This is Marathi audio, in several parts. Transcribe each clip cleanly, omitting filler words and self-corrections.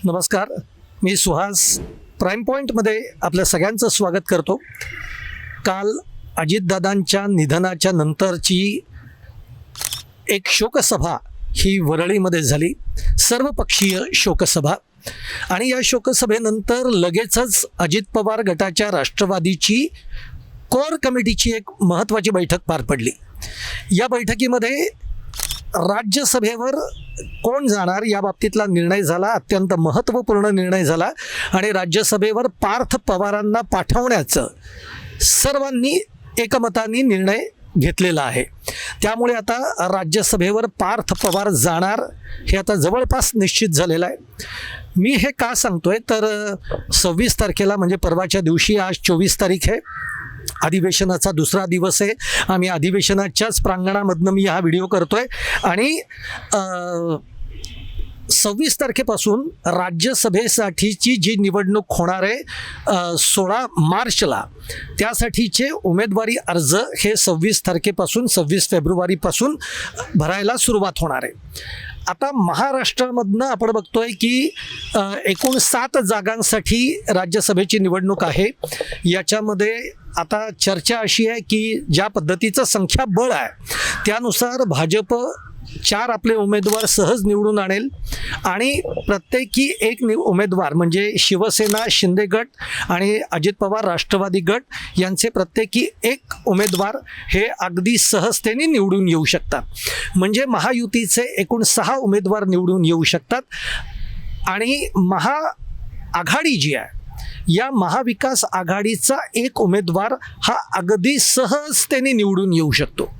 नमस्कार, मी सुहास प्राईम पॉईंटमध्ये आपल्या सगळ्यांचं स्वागत करतो. काल अजितदादांच्या निधनाच्या नंतरची एक शोकसभा ही वरळीमध्ये झाली, सर्वपक्षीय शोकसभा. आणि या शोकसभेनंतर लगेचच अजित पवार गटाच्या राष्ट्रवादीची कोर कमिटीची एक महत्त्वाची बैठक पार पडली. या बैठकीमध्ये राज्यसभेवर कोण जाणार या बाबतीतला निर्णय झाला, अत्यंत महत्त्वपूर्ण निर्णय झाला. आणि राज्यसभेवर पार्थ पवारांना पाठवण्याचं सर्वांनी एकमताने निर्णय घेतलेला आहे. त्यामुळे आता राज्यसभेवर पार्थ पवार जाणार हे आता जवळपास निश्चित झालेलं आहे. मी हे का सांगतोय तर 26 तारखेला म्हणजे परवाच्या दिवशी, आज 24 तारीख आहे, अधिवेशनाचा दुसरा दिवस आहे. आम्ही अधिवेशनाच्याच प्रांगणामधनं मी हा व्हिडिओ करतोय. आणि 26 तारखेपासून राज्यसभेसाठीची जी निवडणूक होणार आहे 16 मार्चला, त्यासाठीचे उमेदवारी अर्ज हे 26 तारखेपासून 26 फेब्रुवारीपासून भरायला सुरुवात होणार आहे. आता महाराष्ट्रामधनं आपण बघतोय की एकूण 7 जागांसाठी राज्यसभेची निवडणूक आहे. याच्यामध्ये आता चर्चा अशी आहे की ज्या पद्धतीचं संख्याबळ आहे त्यानुसार भाजप 4 आपले उमेदवार सहज निवडून आणेल आणि प्रत्येकी एक उमेदवार म्हणजे शिवसेना शिंदे गट आणि अजित पवार राष्ट्रवादी गट यांचे प्रत्येकी एक उमेदवार हे अगदी सहजतेने निवडून येऊ शकतात. म्हणजे महायुतीचे एकूण 6 उमेदवार निवडून येऊ शकतात. आणि महाआघाडी जी आहे, या महाविकास आघाडीचा एक उमेदवार हा अगदी सहजतेने निवडून येऊ शकतो.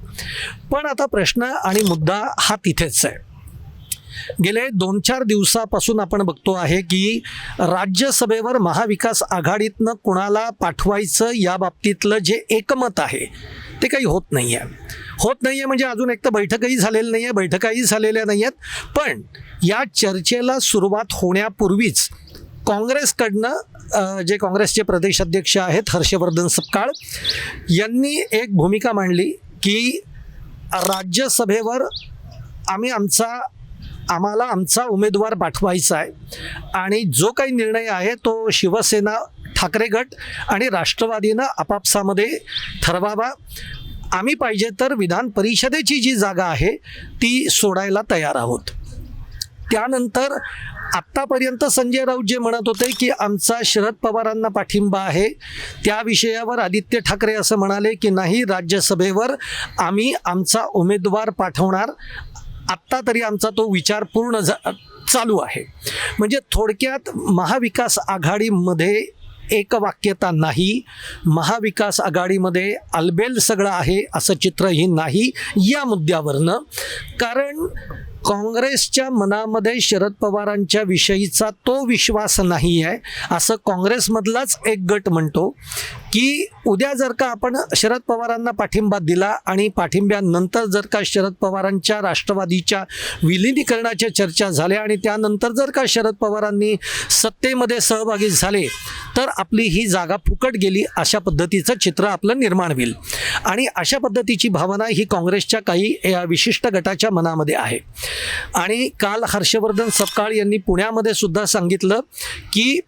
पण आता प्रश्न आणि मुद्दा हा तिथेच आहे. गेले 2-4 दिवसापासून आपण बघतो आहे की राज्यसभेवर महाविकास आघाडीतनं कुणाला पाठवायचं या बाबतीतलं जे एकमत आहे ते काही होत नाही आहे. म्हणजे अजून एक तर बैठकही झालेली नाही आहे, बैठकाही झालेल्या नाही आहेत. पण या चर्चेला सुरुवात होण्यापूर्वीच काँग्रेसकडनं जे काँग्रेसचे प्रदेशाध्यक्ष आहेत हर्षवर्धन सपकाळ यांनी एक भूमिका मांडली की राज्यसभेवर आम्हाला आमचा उमेदवार पाठवायचा आहे आणि जो काही निर्णय आहे तो शिवसेना ठाकरे गट आणि राष्ट्रवादीनं आपापसामध्ये ठरवावा. आम्ही पाहिजे तर विधान परिषदेची जी जागा आहे ती सोडायला तयार आहोत. त्यानंतर आत्तापर्यंत संजय राऊत जे म्हणत होते की आमचा शरद पवारांना पाठिंबा आहे, त्या विषयावर आदित्य ठाकरे असं म्हणाले की नाही, राज्यसभेवर आम्ही आमचा उमेदवार पाठवणार. आत्ता तरी आमचा तो विचार पूर्ण चालू आहे. म्हणजे थोडक्यात महाविकास आघाडीमध्ये एकवाक्यता नाही, महाविकास आघाडीमध्ये अलबेल सगळं आहे असं चित्रही नाही या मुद्द्यावरनं. कारण काँग्रेसच्या मनामध्ये शरद पवारांच्या विषयीचा तो विश्वास नाही आहे असं काँग्रेसमधलाच एक गट म्हणतो की उद्या जर का आपण शरद पवारांना पाठिंबा दिला आणि पाठिंब्यानंतर जर का शरद पवारांच्या राष्ट्रवादीच्या विलिनीकरणाच्या चर्चा झाल्या आणि त्यानंतर जर का शरद पवारांनी सत्तेमध्ये सहभागी झाले तर आपली ही जागा फुकट गेली अशा पद्धतीचं चित्र आपलं निर्माण होईल. आणि अशा पद्धतीची भावना ही काँग्रेसच्या काही विशिष्ट गटाच्या मनामध्ये आहे. आणि काल हर्षवर्धन सपकाळ यांनी पुण्यामध्ये सुद्धा सांगितलं की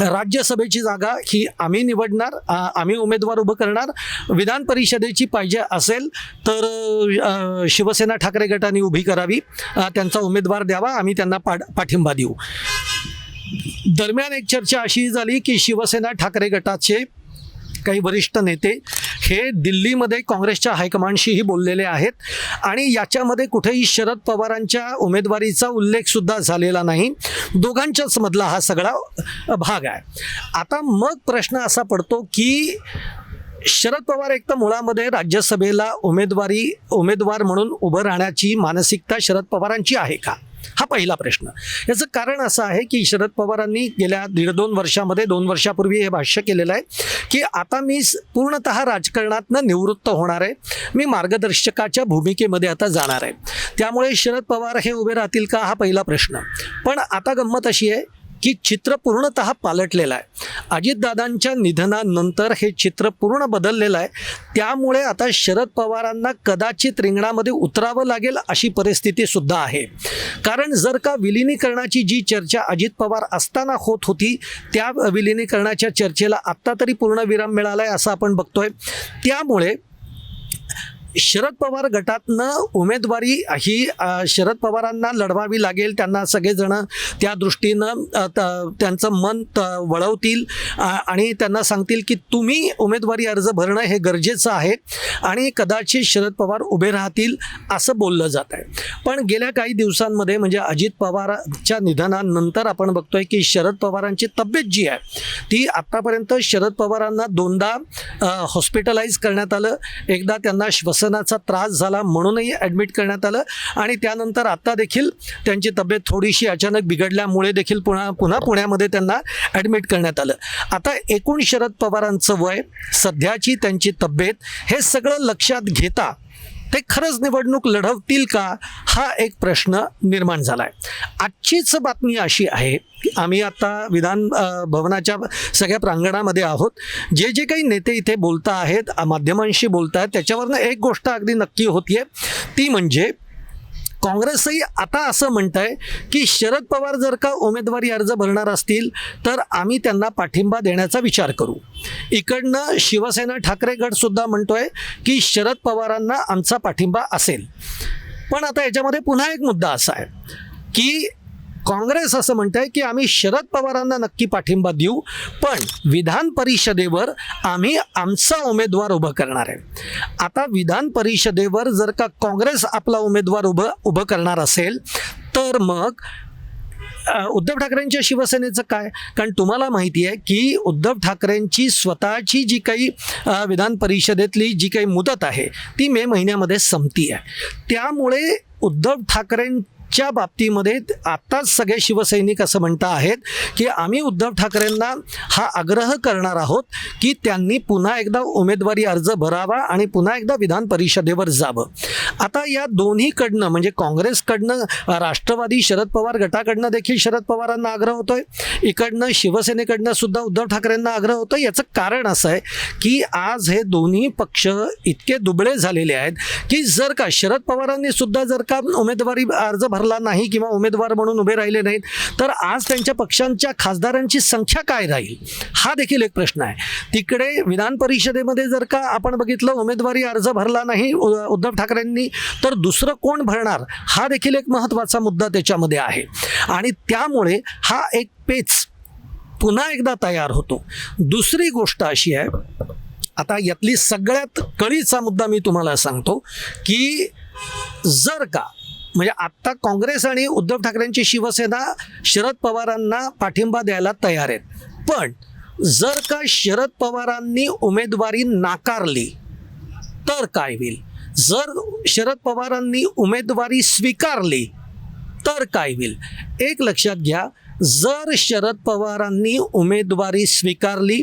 राज्यसभेची जागा ही आम्ही निवडणार, आम्ही उमेदवार उभं करणार. विधान परिषदेची पाहिजे असेल तर शिवसेना ठाकरे गटाने उभी करावी, त्यांचा उमेदवार द्यावा, आम्ही त्यांना पाठिंबा देऊ. दरम्यान एक चर्चा अशी झाली की शिवसेना ठाकरे गटाचे काही वरिष्ठ नेते हे दिल्लीमध्ये काँग्रेसच्या हायकमांडशीही बोललेले आहेत आणि याच्यामध्ये कुठेही शरद पवारांच्या उमेदवारीचा उल्लेखसुद्धा झालेला नाही. दोघांच्याच मधला हा सगळा भाग आहे. आता मग प्रश्न असा पडतो की शरद पवार एक तर मुळामध्ये राज्यसभेला उमेदवार म्हणून उभं राहण्याची मानसिकता शरद पवारांची आहे का, हा पहिला प्रश्न. याचं कारण असं आहे की शरद पवारांनी गेल्या 1.5-2 वर्षामध्ये 2 वर्षापूर्वी हे भाष्य केलेलं आहे की आता मी पूर्णतः राजकारणातनं निवृत्त होणार आहे, मी मार्गदर्शकाच्या भूमिकेमध्ये आता जाणार आहे. त्यामुळे शरद पवार हे उभे राहतील का, हा पहिला प्रश्न. पण आता गंमत अशी आहे की चित्र पूर्णतः पालटलेलं आहे. अजितदादांच्या निधनानंतर हे चित्र पूर्ण बदललेलं आहे. त्यामुळे आता शरद पवारांना कदाचित रिंगणामध्ये उतरावं लागेल अशी परिस्थिती सुद्धा आहे. कारण जर का विलिनीकरणाची जी चर्चा अजित पवार असताना होत होती, त्या विलिनीकरणाच्या चर्चेला आत्ता तरी पूर्णविराम मिळाला आहे असं आपण बघतोय. त्यामुळे शरद पवार गटातनं उमेदवारी ही शरद पवारांना लढवावी लागेल. त्यांना सगळेजण त्या दृष्टीनं त्यांचं मन वळवतील आणि त्यांना सांगतील की तुम्ही उमेदवारी अर्ज भरणं हे गरजेचं आहे आणि कदाचित शरद पवार उभे राहतील असं बोललं जात आहे. पण गेल्या काही दिवसांमध्ये म्हणजे अजित पवारच्या निधनानंतर आपण बघतोय की शरद पवारांची तब्येत जी आहे ती आत्तापर्यंत शरद पवारांना 2दा हॉस्पिटलाइज करण्यात आलं. एकदा त्यांना श्वसनाचा त्रास झाला म्हणूनही ॲडमिट करण्यात आलं आणि त्यानंतर आत्ता देखील त्यांची तब्येत थोडीशी अचानक बिघडल्यामुळे देखील पुन्हा पुण्यामध्ये त्यांना ॲडमिट करण्यात आलं. आता एकूण शरद पवारांचं वय, सध्याची त्यांची तब्येत, हे सगळं लक्षात घेता ते खरंच निवडणूक लढवतील का हा एक प्रश्न निर्माण झाला आहे. आजचीच बातमी अशी आहे की आम्ही आता विधान भवनाच्या सगळ्या प्रांगणामध्ये आहोत. जे जे काही नेते इथे बोलता आहेत, माध्यमांशी बोलत आहेत, त्याच्यावरनं एक गोष्ट अगदी नक्की होतीये, ती म्हणजे काँग्रेसही आता असं म्हणत आहे की शरद पवार जर का उमेदवारी अर्ज भरणार असतील तर आम्ही त्यांना पाठिंबा देण्याचा विचार करू. इकडनं शिवसेना ठाकरे गटसुद्धा म्हणतोय की शरद पवारांना आमचा पाठिंबा असेल. पण आता याच्यामध्ये पुन्हा एक मुद्दा असा आहे की काँग्रेस असं म्हणत आहे की आम्ही शरद पवारांना नक्की पाठिंबा देऊ, पण विधान परिषदेवर आम्ही आमचा उमेदवार उभं करणार आहे. आता विधान परिषदेवर जर का काँग्रेस आपला उमेदवार उभं करणार असेल तर मग उद्धव ठाकरेंच्या शिवसेनेचं काय? कारण तुम्हाला माहिती आहे की उद्धव ठाकरेंची स्वतःची जी काही विधान परिषदेतली जी काही मुदत आहे ती मे महिन्यामध्ये संपती आहे. त्यामुळे उद्धव ठाकरेंच्या बाबतीमध्ये आत्ताच सगळे शिवसैनिक असं म्हणत आहेत की आम्ही उद्धव ठाकरेंना हा आग्रह करणार आहोत की त्यांनी पुन्हा एकदा उमेदवारी अर्ज भरावा आणि पुन्हा एकदा विधान परिषदेवर जावं. आता या दोन्हीकडनं म्हणजे काँग्रेसकडनं, राष्ट्रवादी शरद पवार गटाकडनं देखील शरद पवारांना आग्रह होतोय, इकडनं शिवसेनेकडनं सुद्धा उद्धव ठाकरेंना आग्रह होतोय. याचं कारण असं आहे की आज हे दोन्ही पक्ष इतके दुबळे झालेले आहेत की जर का शरद पवारांनी सुद्धा जर का उमेदवारी अर्ज भरला नाही किंवा उमेदवार म्हणून उभे राहिले नाहीत तर आज त्यांच्या पक्षांच्या खासदारांची संख्या काय राहील हा देखील एक प्रश्न आहे. तिकडे विधान परिषदेमध्ये जर का आपण बघितलं उमेदवारी अर्ज भरला नाही उद्धव ठाकरेंनी तर दुसरं कोण भरणार हा देखील एक महत्त्वाचा मुद्दा त्याच्यामध्ये आहे. आणि त्यामुळे हा एक पेच पुन्हा एकदा तयार होतो. दुसरी गोष्ट अशी आहे, आता यातली सगळ्यात कळीचा मुद्दा मी तुम्हाला सांगतो की जर का म्हणजे आत्ता काँग्रेस आणि उद्धव ठाकरेंची शिवसेना शरद पवारांना पाठिंबा द्यायला तयार आहेत, पण जर का शरद पवारांनी उमेदवारी नाकारली तर काय होईल? जर शरद पवारांनी उमेदवारी स्वीकारली तर काय होईल? एक लक्षात घ्या, जर शरद पवारांनी उमेदवारी स्वीकारली,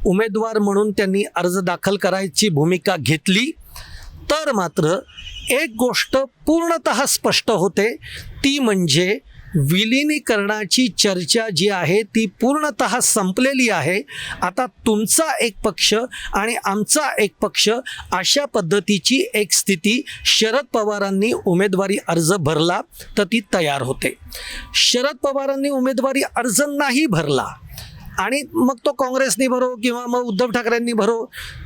उमेदवार म्हणून त्यांनी अर्ज दाखल करायची भूमिका घेतली तर मात्र एक गोष्ट पूर्णतः स्पष्ट होते, ती म्हणजे विलिनीकरणाची चर्चा जी आहे ती पूर्णतः संपलेली आहे. आता तुमचा एक पक्ष आणि आमचा एक पक्ष अशा पद्धतीची एक स्थिती शरद पवारांनी उमेदवारी अर्ज भरला तर ती तयार होते. शरद पवारांनी उमेदवारी अर्ज नाही भरला आणि मग तो काँग्रेसनी भरो किंवा मग उद्धव ठाकरेंनी भरो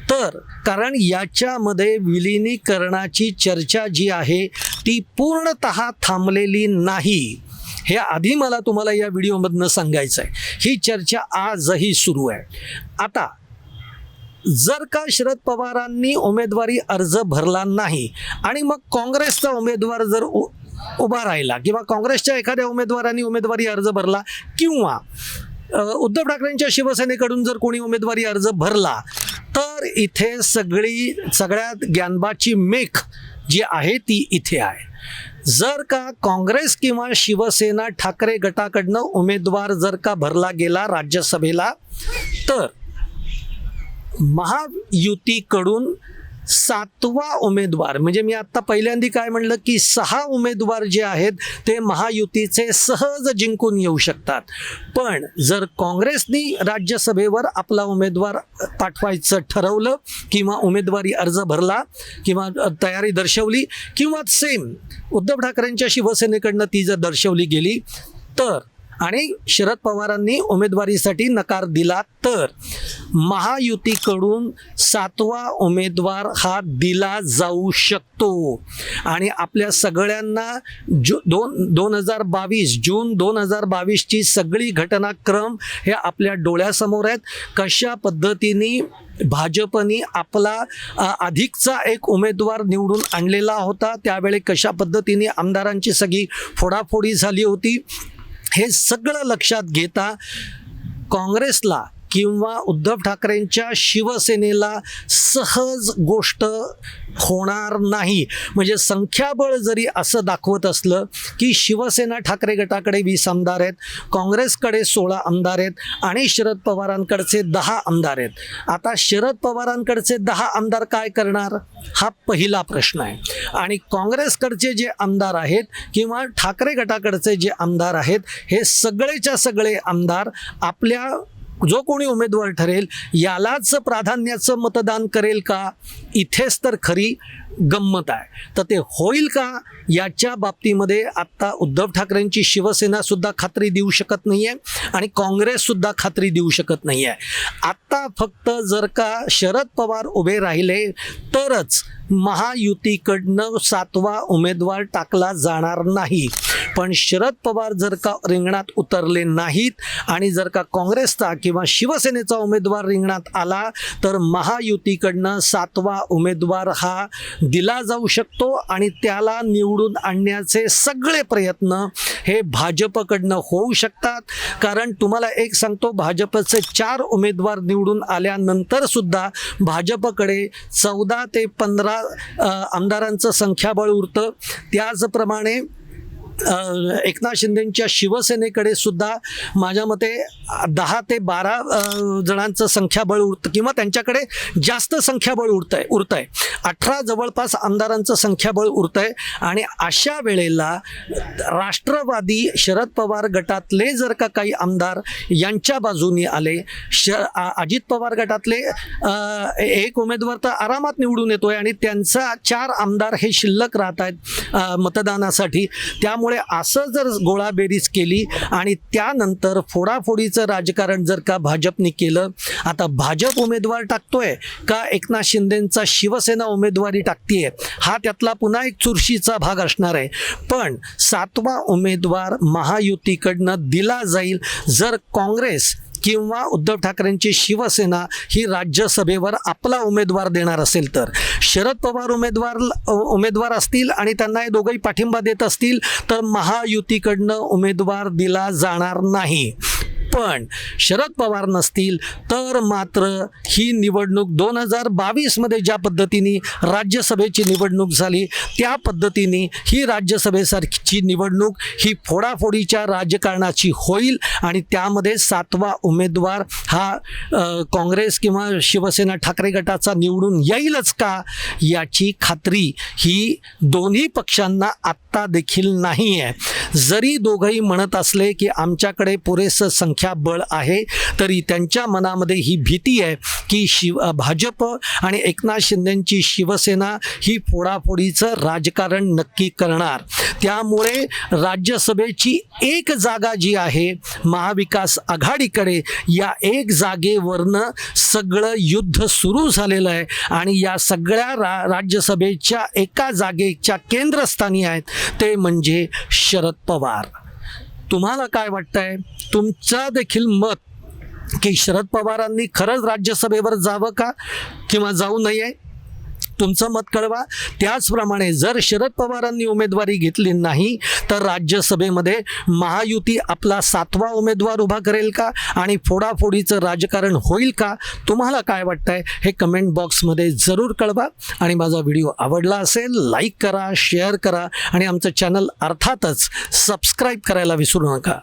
तर कारण याच्यामध्ये विलिनीकरणाची चर्चा जी आहे ती पूर्णतः थांबलेली नाही. हे आधी मला तुम्हाला या व्हिडिओमधनं सांगायचं आहे. ही चर्चा आजही सुरू आहे. आता जर का शरद पवारांनी उमेदवारी अर्ज भरला नाही आणि मग काँग्रेसचा उमेदवार जर उभा राहिला किंवा काँग्रेसच्या एखाद्या उमेदवारांनी उमेदवारी अर्ज भरला किंवा उद्धव ठाकरेंच्या शिवसेनेकडून जर कोणी उमेदवारी अर्ज भरला तर इथे सगळ्यात ज्ञानबाची मेख जी आहे ती इथे आहे. जर का काँग्रेस किंवा शिवसेना ठाकरे गटाकडनं उमेदवार जर का भरला गेला राज्यसभेला तर महायुतीकडून सातवा उमेदवार म्हणजे मी आत्ता पहिल्यांदा काय म्हणलं की 6 उमेदवार जे आहेत ते महायुतीचे सहज जिंकून येऊ शकतात. पण जर काँग्रेसनी राज्यसभेवर आपला उमेदवार पाठवायचं ठरवलं किंवा उमेदवारी अर्ज भरला किंवा तयारी दर्शवली किंवा सेम उद्धव ठाकरेंच्या शिवसेनेकडनं ती जर दर्शवली गेली तर आणि शरद पवारांनी उमेदवारीसाठी नकार दिला तर महायुतीकडून 7वा उमेदवार हा दिला जाऊ शकतो. आणि आपल्या सगळ्यांना जून 2022ची सगळी घटनाक्रम हे आपल्या डोळ्यासमोर आहेत. कशा पद्धतीने भाजपनी आपला अधिकचा एक उमेदवार निवडून आणलेला होता, त्यावेळी कशा पद्धतीने आमदारांची सगळी फोडाफोडी झाली होती, हे सगळं लक्षात घेता काँग्रेसला किंवा उद्धव ठाकरेंच्या शिवसेनेला सहज गोष्ट होणार नाही. म्हणजे संख्याबळ जरी असं दाखवत असलं की शिवसेना ठाकरे गटाकडे 20 आमदार आहेत, काँग्रेसकडे 16 आमदार आहेत आणि शरद पवारांकडचे 10 आमदार आहेत. आता शरद पवारांकडचे 10 आमदार काय करणार हा पहिला प्रश्न आहे. आणि काँग्रेसकडचे जे आमदार आहेत किंवा ठाकरे गटाकडचे जे आमदार आहेत हे सगळेच्या सगळे आमदार आपल्या जो कोणी उमेदवार ठरेल यालाच प्राधान्याचं मतदान करेल का, इथेच तर खरी गंमत आहे. तर ते होईल का याच्या बाबतीमध्ये आत्ता उद्धव ठाकरेंची शिवसेनासुद्धा खात्री देऊ शकत नाही आहे आणि काँग्रेससुद्धा खात्री देऊ शकत नाही आहे. आत्ता फक्त जर का शरद पवार उभे राहिले तरच महायुतीकडनं 7वा उमेदवार टाकला जाणार नाही. पण शरद पवार जर का रिंगणात उतरले नाहीत आणि जर का काँग्रेसचा किंवा शिवसेनेचा उमेदवार रिंगणात आला तर महायुतीकडनं 7वा उमेदवार हा दिला जाऊ शकतो आणि त्याला निवडून आणण्याचे सगळे प्रयत्न हे भाजपकडनं होऊ शकतात. कारण तुम्हाला एक सांगतो, भाजपचे 4 उमेदवार निवडून आल्यानंतर सुद्धा भाजपकडे 14 ते 15 आमदारांचं संख्याबळ उरतं. त्याचप्रमाणे एकनाथ शिंदेंच्या शिवसेनेकडे सुद्धा माझ्या मते 10 ते 12 जणांचं संख्याबळ उरतं किंवा त्यांच्याकडे जास्त संख्याबळ उरतं आहे. 18 जवळपास आमदारांचं संख्याबळ उरतं आहे. आणि अशा वेळेला राष्ट्रवादी शरद पवार गटातले जर का काही आमदार यांच्या बाजूनी आले, अजित पवार गटातले एक उमेदवार तर आरामात निवडून येतोय आणि त्यांचा 4 आमदार हे शिल्लक राहत आहेत मतदानासाठी. त्यामुळे असं जर गोळाबेरीज केली आणि त्यानंतर फोडाफोडीचं राजकारण जर का भाजपने केलं, आता भाजप उमेदवार टाकतोय का एकनाथ शिंदेंचा शिवसेना उमेदवारी टाकतीये हा त्यातला पुन्हा एक चुरशीचा भाग असणार आहे. पण 7वा उमेदवार महायुतीकडनं दिला जाईल जर काँग्रेस किंवा उद्धव ठाकरेंची शिवसेना ही राज्यसभेवर आपला उमेदवार देणार असेल तर. शरद पवार उमेदवार असतील आणि त्यांना हे दोघंही पाठिंबा देत असतील तर महायुतीकडनं उमेदवार दिला जाणार नाही. पण शरद पवार नसतील तर मात्र ही निवडणूक 2022मध्ये ज्या पद्धतीने राज्यसभेची निवडणूक झाली त्या पद्धतीने ही राज्यसभेसारखी निवडणूक ही फोडाफोडीच्या राजकारणाची होईल आणि त्यामध्ये 7वा उमेदवार हा काँग्रेस किंवा शिवसेना ठाकरे गटाचा निवडून येईलच का याची खात्री ही दोन्ही पक्षांना आत्ता देखील नाही आहे. जरी दोघंही म्हणत असले की आमच्याकडे पुरेसं संख्याबळ आहे तरी त्यांच्या मनामध्ये ही भीती आहे की भाजप आणि एकनाथ शिंदेंची शिवसेना ही फोडाफोडीचं राजकारण नक्की करणार. त्यामुळे राज्यसभेची एक जागा जी आहे महाविकास आघाडीकडे, या एक जागेवरनं सगळं युद्ध सुरू झालेलं आहे आणि या सगळ्या राज्यसभेच्या एका जागेच्या केंद्रस्थानी आहेत ते म्हणजे शरद पवार. तुम्हाला काय वाटतंय? तुमचा देखील मत की शरद पवारांनी खरंच राज्यसभेवर जावं का किंवा जाऊ नये, तुमचं मत कळवा. त्याचप्रमाणे जर शरद पवारांनी उमेदवारी घेतली नाही तर राज्यसभेमध्ये महायुती आपला 7वा उमेदवार उभा करेल का आणि फोडाफोडीचं राजकारण होईल का? तुम्हाला काय वाटतंय हे कमेंट बॉक्समध्ये जरूर कळवा. आणि माझा व्हिडिओ आवडला असेल लाईक करा, शेअर करा आणि आमचं चॅनल अर्थातच सबस्क्राईब करायला विसरू नका.